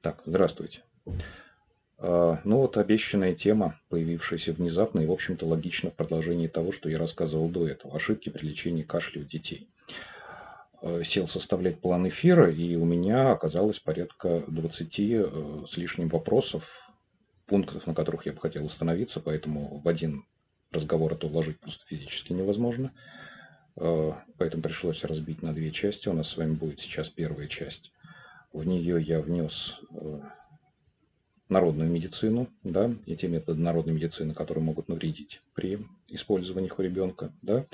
Так, здравствуйте. Ну вот обещанная тема, появившаяся внезапно и, в общем-то, логично в продолжении того, что я рассказывал до этого. Ошибки при лечении кашля у детей. Сел составлять план эфира, и у меня оказалось порядка 20 с лишним вопросов, пунктов, на которых я бы хотел остановиться, поэтому в один разговор это уложить просто физически невозможно. Поэтому пришлось разбить на две части. У нас с вами будет сейчас первая часть. В нее я внес народную медицину, да, и те методы народной медицины, которые могут навредить при использовании их у ребенка, да,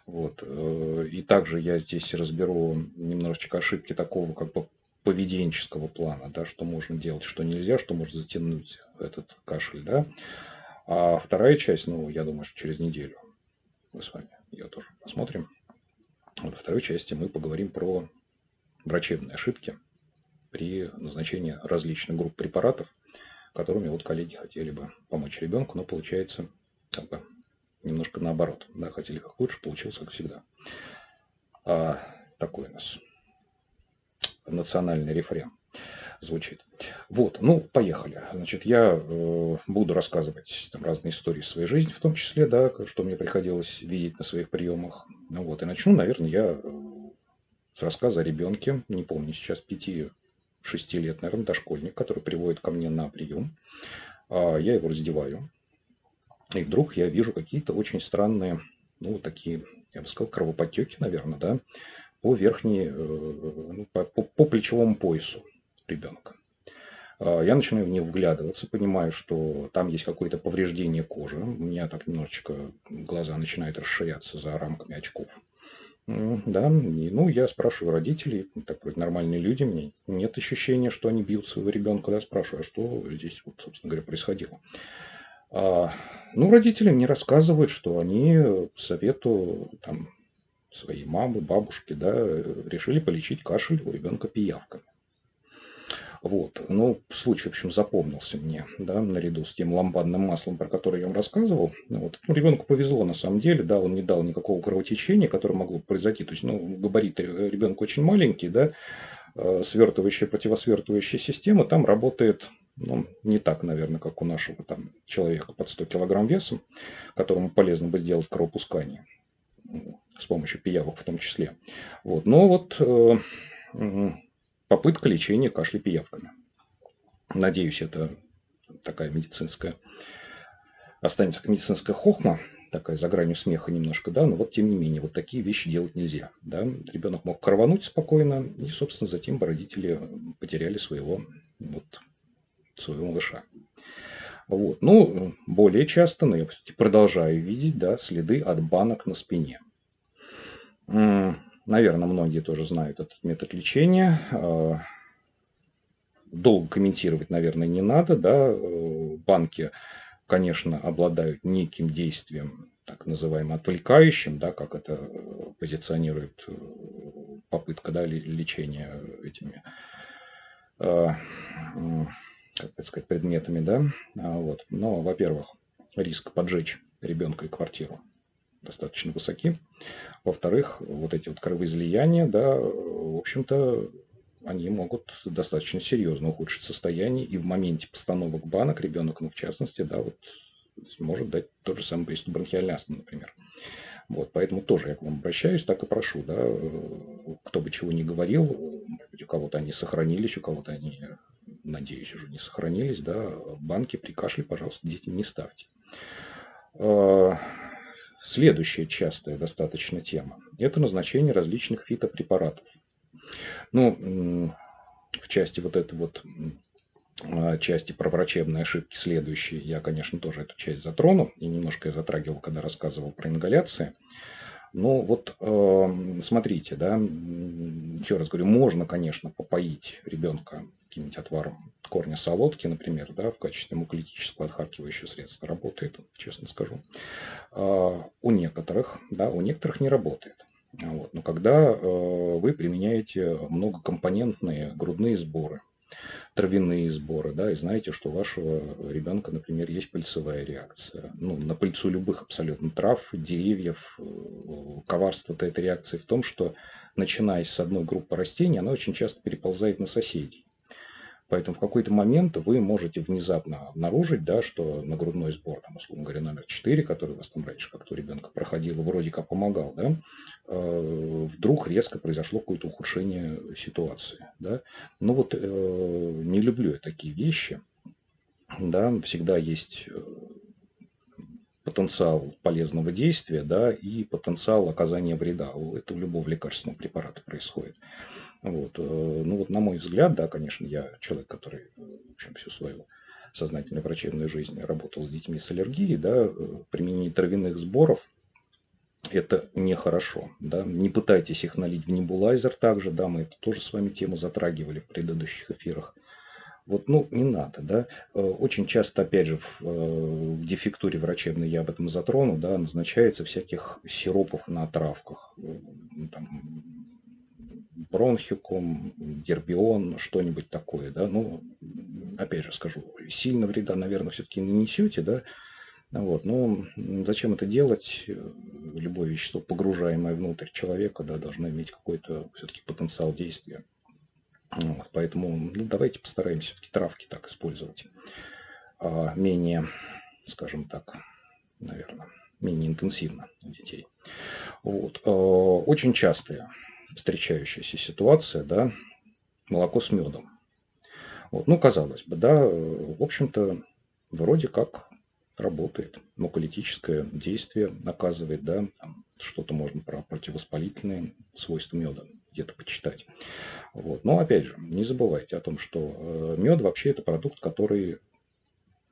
вот. И также я здесь разберу немножечко ошибки такого как бы поведенческого плана, да, что можно делать, что нельзя, что может затянуть этот кашель, да. А вторая часть, ну, я думаю, что через неделю мы с вами ее тоже посмотрим. Вот во второй части мы поговорим про врачебные ошибки при назначении различных групп препаратов, которыми вот коллеги хотели бы помочь ребенку, но получается как бы немножко наоборот. Да, хотели как лучше, получилось как всегда. Такой у нас национальный рефрен звучит. Вот, ну, поехали. Значит, я буду рассказывать там разные истории из своей жизни, в том числе, да, что мне приходилось видеть на своих приемах. Ну вот, и начну, наверное, я с рассказа о ребенке, не помню, сейчас 5-6 лет, наверное, дошкольник, который приводит ко мне на прием. Я его раздеваю, и вдруг я вижу какие-то очень странные, ну, вот такие, я бы сказал, кровоподтеки, наверное, да, по верхней, по плечевому поясу ребенка. Я начинаю в них вглядываться, понимаю, что там есть какое-то повреждение кожи. У меня так немножечко глаза начинают расширяться за рамками очков. Да, и, ну, я спрашиваю родителей, так вроде нормальные люди, мне нет ощущения, что они бьют своего ребенка, да, спрашиваю, а что здесь, вот, собственно говоря, происходило. Ну, родители мне рассказывают, что они по совету там, своей мамы, бабушки, да, решили полечить кашель у ребенка пиявками. Вот. Ну, случай, в общем, запомнился мне, да, наряду с тем лампадным маслом, про которое я вам рассказывал. Вот. Ну, ребенку повезло на самом деле, да, он не дал никакого кровотечения, которое могло произойти. То есть, ну, габарит ребенка очень маленький, да, свертывающая, противосвертывающая система там работает, ну, не так, наверное, как у нашего там человека под 100 килограмм весом, которому полезно бы сделать кровопускание с помощью пиявок в том числе. Вот. Но вот попытка лечения кашля пиявками. Надеюсь, это такая медицинская, останется как медицинская хохма, такая за гранью смеха немножко, да, но вот тем не менее, вот такие вещи делать нельзя, да. Ребенок мог кровануть спокойно, и, собственно, затем бы родители потеряли своего малыша. Вот. Ну, более часто, но я продолжаю видеть, да, следы от банок на спине. Наверное, многие тоже знают этот метод лечения. Долго комментировать, наверное, не надо, да. Банки, конечно, обладают неким действием, так называемым отвлекающим, да, как это позиционирует попытка, да, лечения этими, как это сказать, предметами, да. Вот. Но, во-первых, риск поджечь ребенка и квартиру достаточно высоки. Во-вторых, вот эти вот кровоизлияния, да, в общем-то, они могут достаточно серьезно ухудшить состояние. И в моменте постановок банок ребенок, ну, в частности, да, вот может дать тот же самый приступ бронхиальной астмы, например. Вот, поэтому тоже я к вам обращаюсь, так и прошу, да, кто бы чего ни говорил, может быть, у кого-то они сохранились, у кого-то они, надеюсь, уже не сохранились, да, банки при кашле, пожалуйста, детям не ставьте. Следующая частая достаточно тема – это назначение различных фитопрепаратов. Ну, в части вот этой вот части про врачебные ошибки следующие, я, конечно, тоже эту часть затрону, и немножко я затрагивал, когда рассказывал про ингаляции. Но вот смотрите, да, еще раз говорю, можно, конечно, попоить ребенка каким-нибудь отваром корня солодки, например, да, в качестве муколитического отхаркивающего средства. Работает, честно скажу. У некоторых, да, у некоторых не работает. Вот. Но когда вы применяете многокомпонентные грудные сборы, травяные сборы, да, и знаете, что у вашего ребенка, например, есть пыльцевая реакция. Ну, на пыльцу любых абсолютно трав, деревьев. Коварство этой реакции в том, что, начиная с одной группы растений, она очень часто переползает на соседей. Поэтому в какой-то момент вы можете внезапно обнаружить, да, что на грудной сбор, там, условно говоря, номер 4, который у вас там раньше как-то у ребенка проходил, вроде как помогал, да, вдруг резко произошло какое-то ухудшение ситуации. Да. Ну вот не люблю я такие вещи. Да, всегда есть потенциал полезного действия, да, и потенциал оказания вреда. Это у любого лекарственного препарата происходит. Вот. Ну вот на мой взгляд, да, конечно, я человек, который, в общем, всю свою сознательную врачебную жизнь работал с детьми с аллергией, да, применение травяных сборов – это нехорошо. Да. Не пытайтесь их налить в небулайзер также, да, мы это тоже с вами тему затрагивали в предыдущих эфирах. Вот, ну, не надо, да. Очень часто, опять же, в дефектуре врачебной я об этом затрону, да, назначается всяких сиропов на травках. Там, бронхикум, дербион, что-нибудь такое, да. Ну, опять же скажу, сильно вреда, наверное, все-таки не несете, да. Вот, но зачем это делать? Любое вещество, погружаемое внутрь человека, да, должно иметь какой-то все-таки потенциал действия. Вот, поэтому ну, давайте постараемся все-таки травки так использовать. Менее, скажем так, наверное, менее интенсивно у детей. Вот. Очень частая встречающаяся ситуация, да, молоко с медом. Вот. Ну, казалось бы, да, в общем-то, вроде как работает. Муколитическое действие оказывает, да, что-то можно про противовоспалительные свойства меда где-то почитать. Вот. Но опять же, не забывайте о том, что мед вообще это продукт, который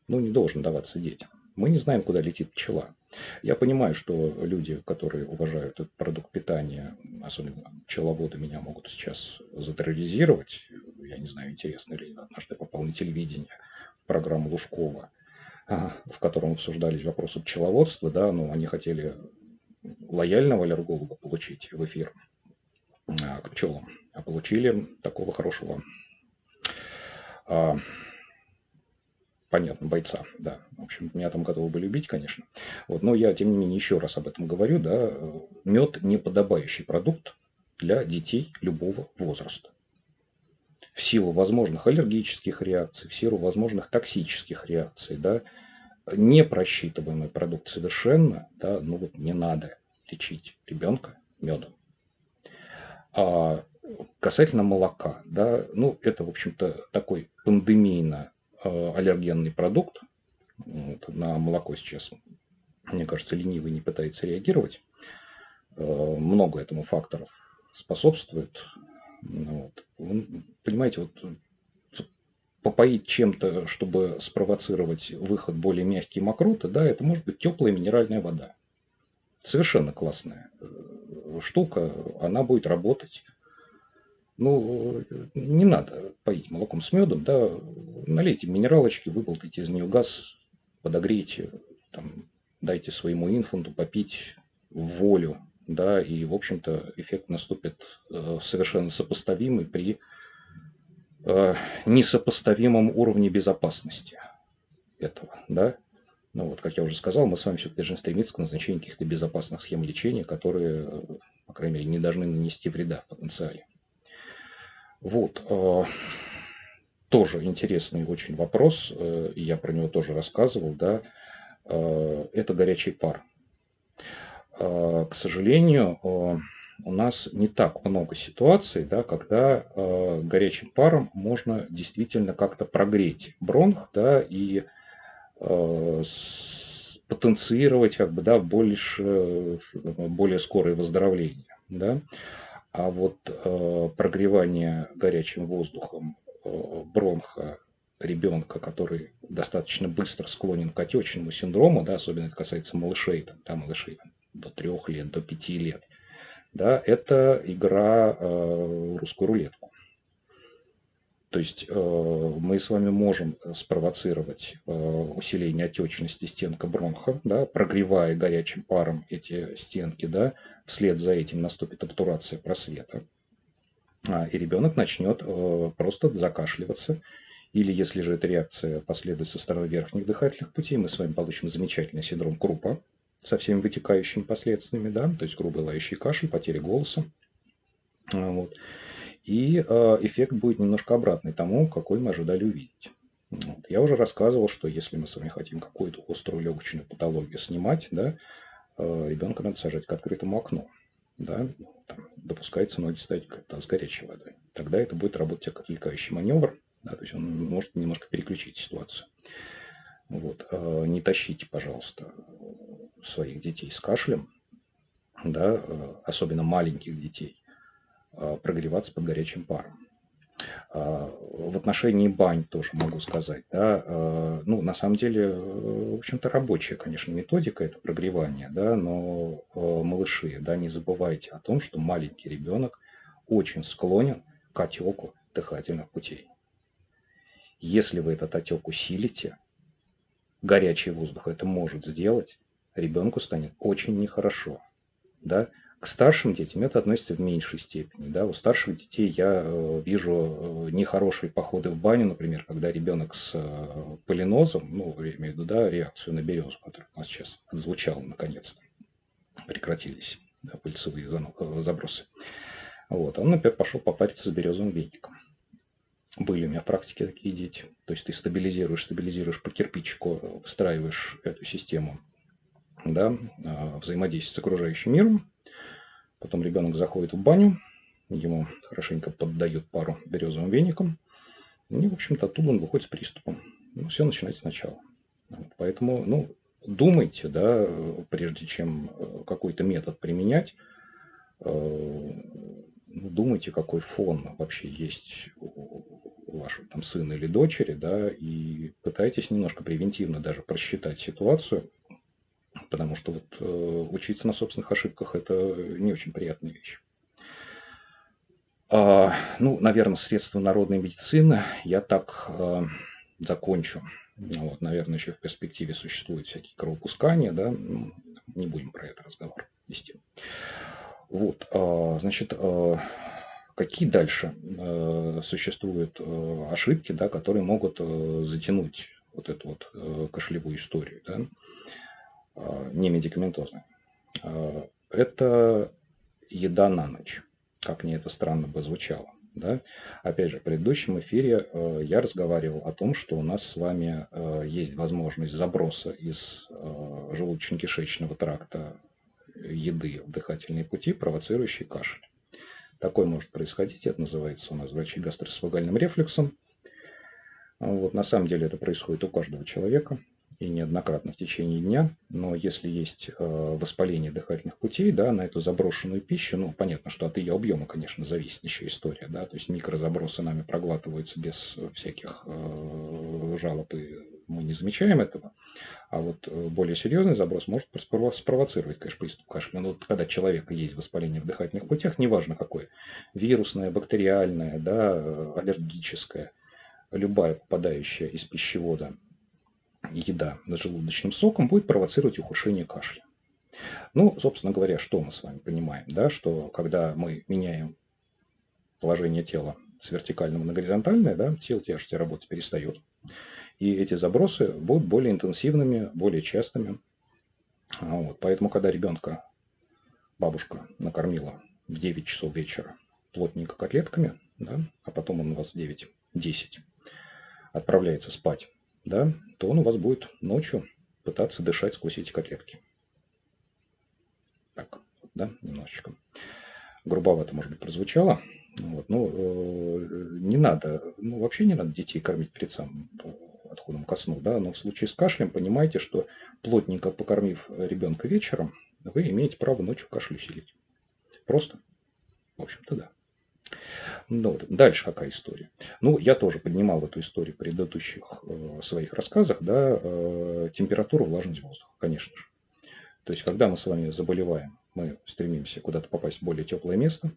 ну, не должен даваться детям. Мы не знаем, куда летит пчела. Я понимаю, что люди, которые уважают этот продукт питания, особенно пчеловоды, меня могут сейчас затерроризировать. Я не знаю, интересно ли. Однажды я попал на телевидение в программу Лужкова, в котором обсуждались вопросы пчеловодства. Да, но они хотели лояльного аллерголога получить в эфир к пчелам, а получили такого хорошего, понятно, бойца, да. В общем, меня там готовы были любить, конечно. Вот, но я, тем не менее, еще раз об этом говорю, да. Мед – неподобающий продукт для детей любого возраста. В силу возможных аллергических реакций, в силу возможных токсических реакций, да. Непросчитываемый продукт совершенно, да, ну вот не надо лечить ребенка медом. А касательно молока, да, ну это, в общем-то, такой пандемийно аллергенный продукт. Вот, на молоко сейчас, мне кажется, ленивый не пытается реагировать. Много этому факторов способствует. Вот. Понимаете, вот попоить чем-то, чтобы спровоцировать выход более мягкие мокроты, да, это может быть теплая минеральная вода. Совершенно классная штука, она будет работать. Ну, не надо поить молоком с медом, да, налейте минералочки, выболтайте из нее газ, подогрейте, там, дайте своему инфанту попить в волю, да, и, в общем-то, эффект наступит совершенно сопоставимый при несопоставимом уровне безопасности этого, да. Ну вот, как я уже сказал, мы с вами все-таки должны стремиться к назначению каких-то безопасных схем лечения, которые, по крайней мере, не должны нанести вреда в потенциале. Вот. Тоже интересный очень вопрос, и я про него тоже рассказывал, да. Это горячий пар. К сожалению, у нас не так много ситуаций, да, когда горячим паром можно действительно как-то прогреть бронх, да, и потенцировать как бы, да, более скорое выздоровление. Да. А вот прогревание горячим воздухом бронха ребенка, который достаточно быстро склонен к отечному синдрому, да, особенно это касается малышей, малышей до 3 лет, до 5 лет, да, это игра в русскую рулетку. То есть мы с вами можем спровоцировать усиление отечности стенка бронха, да, прогревая горячим паром эти стенки, да, вслед за этим наступит обтурация просвета, и ребенок начнет просто закашливаться. Или если же эта реакция последует со стороны верхних дыхательных путей, мы с вами получим замечательный синдром Крупа со всеми вытекающими последствиями, да, то есть грубый лающий кашель, потеря голоса. Вот. И эффект будет немножко обратный тому, какой мы ожидали увидеть. Вот. Я уже рассказывал, что если мы с вами хотим какую-то острую легочную патологию снимать, да, ребенка надо сажать к открытому окну. Да, там допускается ноги ставить с горячей водой. Тогда это будет работать как отвлекающий маневр, да, то есть он может немножко переключить ситуацию. Вот. Не тащите, пожалуйста, своих детей с кашлем, да, особенно маленьких детей, прогреваться под горячим паром. В отношении бань тоже могу сказать, да, ну, на самом деле, в общем-то, рабочая, конечно, методика это прогревание, да, но малыши, да, не забывайте о том, что маленький ребенок очень склонен к отеку дыхательных путей. Если вы этот отек усилите, горячий воздух это может сделать, ребенку станет очень нехорошо, да. К старшим детям это относится в меньшей степени. Да? У старших детей я вижу нехорошие походы в баню, например, когда ребенок с полинозом, ну, я имею в виду, да, реакцию на березу, которая у нас сейчас отзвучала наконец-то, прекратились, да, пыльцевые забросы. Вот. Он, например, пошел попариться с березовым веником. Были у меня в практике такие дети. То есть ты стабилизируешь по кирпичику, встраиваешь эту систему, да, взаимодействия с окружающим миром. Потом ребенок заходит в баню, ему хорошенько поддают пару березовым веником, и, в общем-то, оттуда он выходит с приступом. Ну, все начинается сначала. Вот, поэтому, ну, думайте, да, прежде чем какой-то метод применять, думайте, какой фон вообще есть у вашего там сына или дочери, да, и пытайтесь немножко превентивно даже просчитать ситуацию, потому что вот учиться на собственных ошибках – это не очень приятная вещь. Ну, наверное, средства народной медицины я так закончу. Вот, наверное, еще в перспективе существуют всякие кровопускания, да, не будем про это разговор вести. Вот, значит, какие дальше существуют ошибки, да, которые могут затянуть вот эту вот кашлевую историю, да, не медикаментозную. Это еда на ночь, как мне это странно бы звучало. Да? Опять же, в предыдущем эфире я разговаривал о том, что у нас с вами есть возможность заброса из желудочно-кишечного тракта еды в дыхательные пути, провоцирующей кашель. Такое может происходить, это называется у нас врачи гастроэсофагальным рефлюксом. Вот, на самом деле это происходит у каждого человека и неоднократно в течение дня, но если есть воспаление дыхательных путей, да, на эту заброшенную пищу, ну, понятно, что от ее объема, конечно, зависит еще история, да, то есть микрозабросы нами проглатываются без всяких жалоб, и мы не замечаем этого, а вот более серьезный заброс может спровоцировать, конечно, приступ кашля. Но вот когда у человека есть воспаление в дыхательных путях, неважно какое, вирусное, бактериальное, да, аллергическое, любая попадающая из пищевода еда с желудочным соком будет провоцировать ухудшение кашля. Ну, собственно говоря, что мы с вами понимаем, да, что когда мы меняем положение тела с вертикального на горизонтальное, да, сила тяжести работать перестает. И эти забросы будут более интенсивными, более частыми. Вот. Поэтому, когда ребенка бабушка накормила в 9 часов вечера плотненько котлетками, да, а потом он у вас в 9-10 отправляется спать, да, то он у вас будет ночью пытаться дышать сквозь эти котлетки. Так, да, немножечко грубовато, может быть, прозвучало. Вот, ну, не надо, ну, вообще не надо детей кормить перед самым отходом ко сну, да, но в случае с кашлем понимайте, что плотненько покормив ребенка вечером, вы имеете право ночью кашель усилить. Просто, в общем-то, да. Ну, вот. Дальше какая история? Ну, я тоже поднимал эту историю в предыдущих своих рассказах, да, температура, влажность воздуха, конечно же. То есть, когда мы с вами заболеваем, мы стремимся куда-то попасть в более теплое место,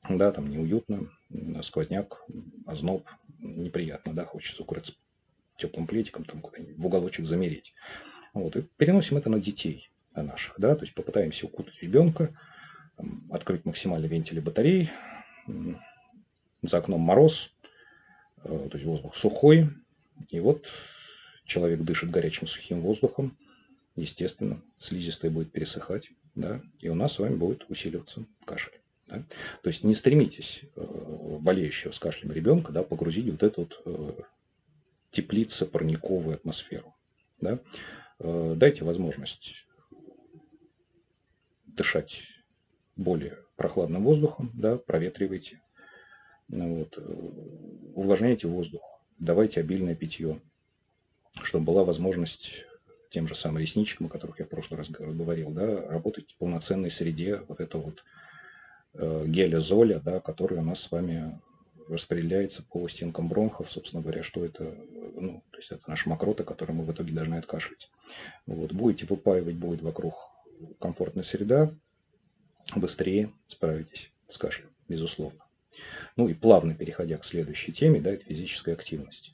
да, там неуютно, сквозняк, озноб, неприятно, да, хочется укрыться теплым пледиком, там куда-нибудь в уголочек замереть. Вот, и переносим это на детей, на наших, да, то есть попытаемся укутать ребенка, открыть максимально вентили батарей, за окном мороз, то есть воздух сухой, и вот человек дышит горячим сухим воздухом, естественно, слизистая будет пересыхать, да, и у нас с вами будет усиливаться кашель. Да? То есть не стремитесь болеющего с кашлем ребенка, да, погрузить вот эту вот теплице-парниковую атмосферу. Да? Дайте возможность дышать более прохладным воздухом, да, проветривайте, вот, увлажняйте воздух, давайте обильное питье, чтобы была возможность тем же самым ресничкам, о которых я в прошлый раз говорил, да, работать в полноценной среде вот этого вот геля-золя, да, который у нас с вами распределяется по стенкам бронхов, собственно говоря, что это, ну, то есть это наша мокрота, которую мы в итоге должны откашлять. Вот, будете выпаивать, будет вокруг комфортная среда, быстрее справитесь с кашлем, безусловно. Ну и плавно переходя к следующей теме, да, это физическая активность.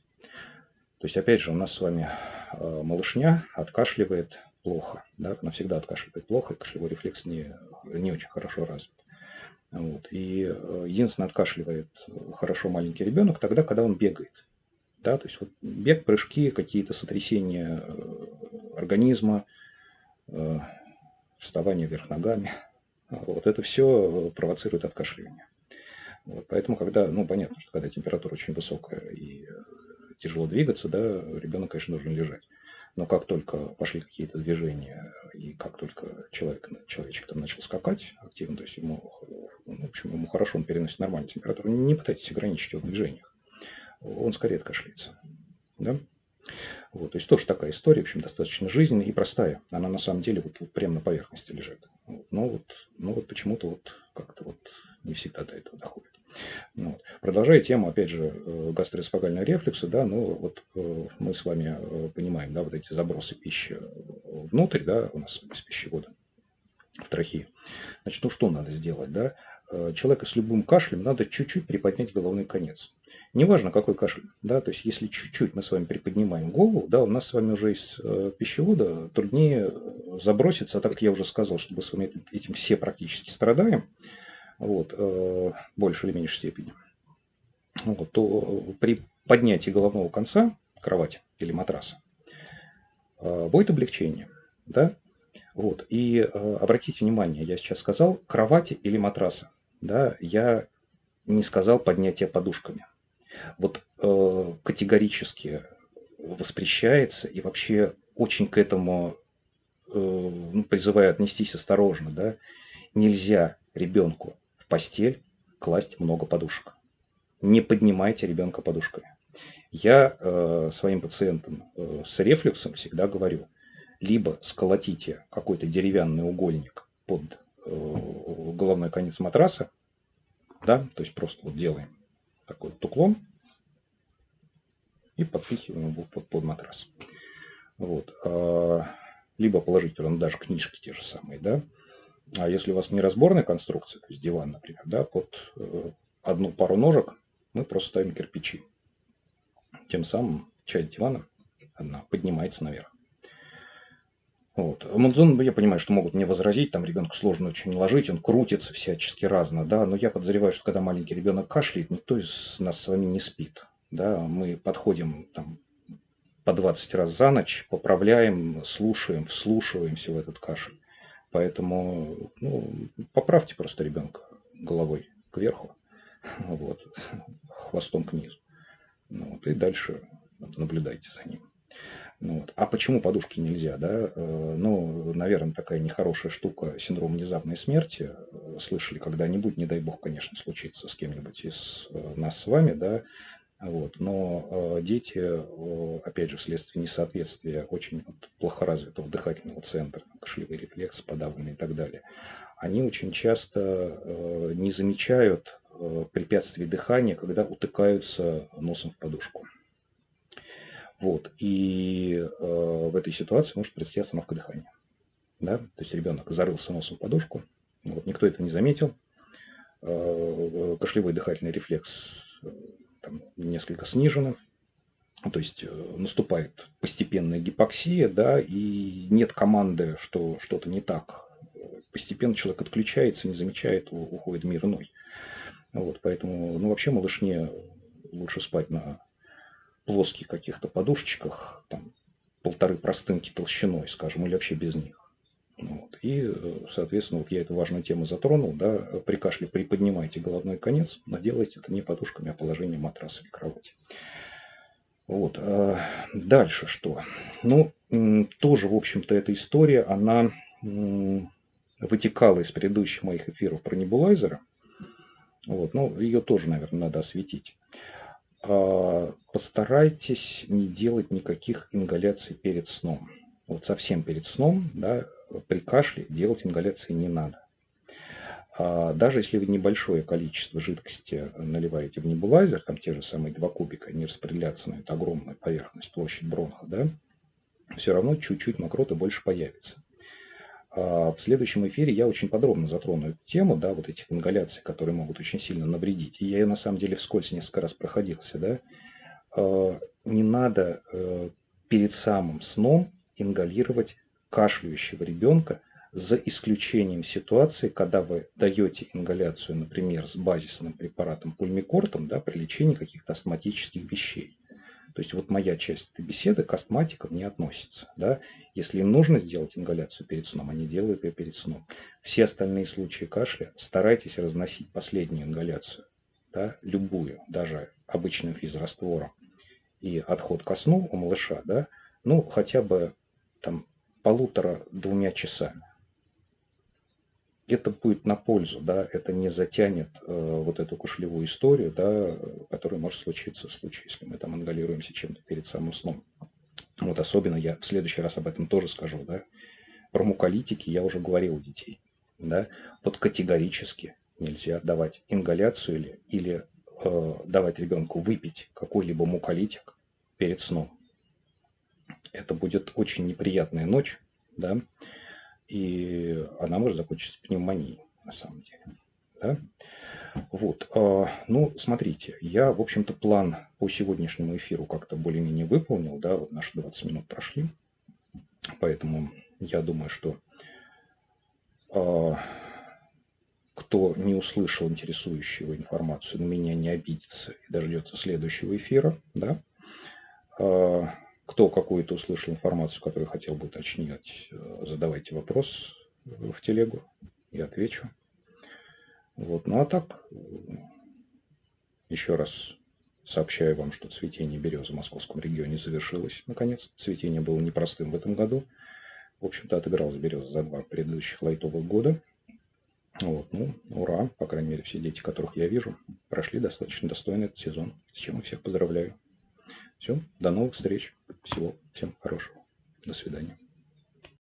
То есть, опять же, у нас с вами малышня откашливает плохо, да, она всегда откашливает плохо, и кашлевой рефлекс не очень хорошо развит. Вот. И единственное, откашливает хорошо маленький ребенок тогда, когда он бегает. Да, то есть вот бег, прыжки, какие-то сотрясения организма, вставание вверх ногами, вот это все провоцирует откашливание. Вот. Поэтому, когда, ну, понятно, что когда температура очень высокая и тяжело двигаться, да, ребенок, конечно, должен лежать. Но как только пошли какие-то движения, и как только человечек там начал скакать активно, то есть ему, ну, в общем, ему хорошо, он переносит нормальную температуру, не пытайтесь ограничить его в движениях. Он скорее откашляется. Да? Вот, то есть тоже такая история, в общем, достаточно жизненная и простая. Она на самом деле вот прямо на поверхности лежит. Но вот почему-то вот как-то вот не всегда до этого доходит. Вот. Продолжая тему, опять же, гастроэсофагального рефлюкса, да, ну вот мы с вами понимаем, да, вот эти забросы пищи внутрь, да, у нас из пищевода в трахею. Значит, ну что надо сделать, да? Человека с любым кашлем надо чуть-чуть приподнять головной конец. Неважно, какой кашель, да, то есть если чуть-чуть мы с вами приподнимаем голову, да, у нас с вами уже из пищевода труднее заброситься, а так как я уже сказал, что мы с вами этим все практически страдаем, вот, в большей или меньшей степени, вот, то при поднятии головного конца кровати или матраса будет облегчение, да, вот, и обратите внимание, я сейчас сказал кровати или матраса, да, я не сказал поднятие подушками. Вот категорически воспрещается и вообще очень к этому призываю отнестись осторожно, да, нельзя ребенку в постель класть много подушек. Не поднимайте ребенка подушками. Я своим пациентам с рефлюксом всегда говорю, либо сколотите какой-то деревянный угольник под головной конец матраса, да, то есть просто вот делаем такой вот уклон и подпихиваем его под матрас. Вот. Либо положить туда даже книжки те же самые, да. А если у вас неразборная конструкция, то есть диван, например, да, под одну пару ножек мы просто ставим кирпичи. Тем самым часть дивана она поднимается наверх. Вот. Я понимаю, что могут мне возразить, там ребенку сложно очень ложить, он крутится всячески разно, да, но я подозреваю, что когда маленький ребенок кашляет, никто из нас с вами не спит, да, мы подходим там по 20 раз за ночь, поправляем, слушаем, вслушиваемся в этот кашель, поэтому, ну, поправьте просто ребенка головой кверху, вот, хвостом к низу, вот, и дальше наблюдайте за ним. Вот. А почему подушки нельзя? Да? Ну, наверное, такая нехорошая штука, синдром внезапной смерти. Слышали когда-нибудь, не дай бог, конечно, случится с кем-нибудь из нас с вами, да. Вот. Но дети, опять же, вследствие несоответствия очень плохо развитого дыхательного центра, кашлевой рефлекс, подавленный и так далее, они очень часто не замечают препятствий дыхания, когда утыкаются носом в подушку. Вот. И в этой ситуации может произойти остановка дыхания. Да? То есть ребенок зарылся носом в подушку, вот, никто это не заметил. Кашлевой дыхательный рефлекс там, несколько снижен. То есть наступает постепенная гипоксия, да, и нет команды, что что-то не так. Постепенно человек отключается, не замечает, уходит в мир иной. Вот, поэтому, ну, вообще малышне лучше спать на плоских каких-то подушечках, там, 1,5 простынки толщиной, скажем, или вообще без них. Вот. И, соответственно, вот я эту важную тему затронул, да, при кашле приподнимайте головной конец, но делайте это не подушками, а положением матраса или кровати. Вот. Дальше что? Ну, тоже, в общем-то, эта история, она вытекала из предыдущих моих эфиров про небулайзеры. Вот. Ну, ее тоже, наверное, надо осветить. Постарайтесь не делать никаких ингаляций перед сном. Вот совсем перед сном, да, при кашле делать ингаляции не надо. Даже если вы небольшое количество жидкости наливаете в небулайзер, там те же самые 2 кубика, не распределяться на эту огромную поверхность, площадь бронха, да, все равно чуть-чуть мокроты больше появится. В следующем эфире я очень подробно затрону эту тему, да, вот этих ингаляций, которые могут очень сильно навредить. И я ее на самом деле вскользь несколько раз проходился, да. Не надо перед самым сном ингалировать кашляющего ребенка, за исключением ситуации, когда вы даете ингаляцию, например, с базисным препаратом пульмикортом, да, при лечении каких-то астматических вещей. То есть вот моя часть этой беседы к астматикам не относится. Да? Если им нужно сделать ингаляцию перед сном, они делают ее перед сном. Все остальные случаи кашля старайтесь разносить последнюю ингаляцию, да, любую, даже обычным физраствором, и отход ко сну у малыша, да, ну, хотя бы там 1,5-2 часами. Это будет на пользу, да, это не затянет вот эту кашлевую историю, да, которая может случиться в случае, если мы там ингалируемся чем-то перед самым сном. Вот особенно я в следующий раз об этом тоже скажу, да. Про муколитики я уже говорил у детей, да. Вот категорически нельзя давать ингаляцию или давать ребенку выпить какой-либо муколитик перед сном. Это будет очень неприятная ночь, да, и она может закончиться пневмонией, на самом деле. Да? Вот. Ну, смотрите, я, в общем-то, план по сегодняшнему эфиру как-то более-менее выполнил, да, вот наши 20 минут прошли, поэтому я думаю, что кто не услышал интересующую информацию, на меня не обидится и дождется следующего эфира, да. Кто какую-то услышал информацию, которую хотел бы уточнить, задавайте вопрос в телегу, я отвечу. Вот. Ну а так, еще раз сообщаю вам, что цветение березы в московском регионе завершилось. Наконец, цветение было непростым в этом году. В общем-то, отыгралась береза за 2 предыдущих лайтовых года. Вот. Ну, ура, по крайней мере, все дети, которых я вижу, прошли достаточно достойно этот сезон, с чем я всех поздравляю. Все, до новых встреч. Всего всем хорошего. До свидания.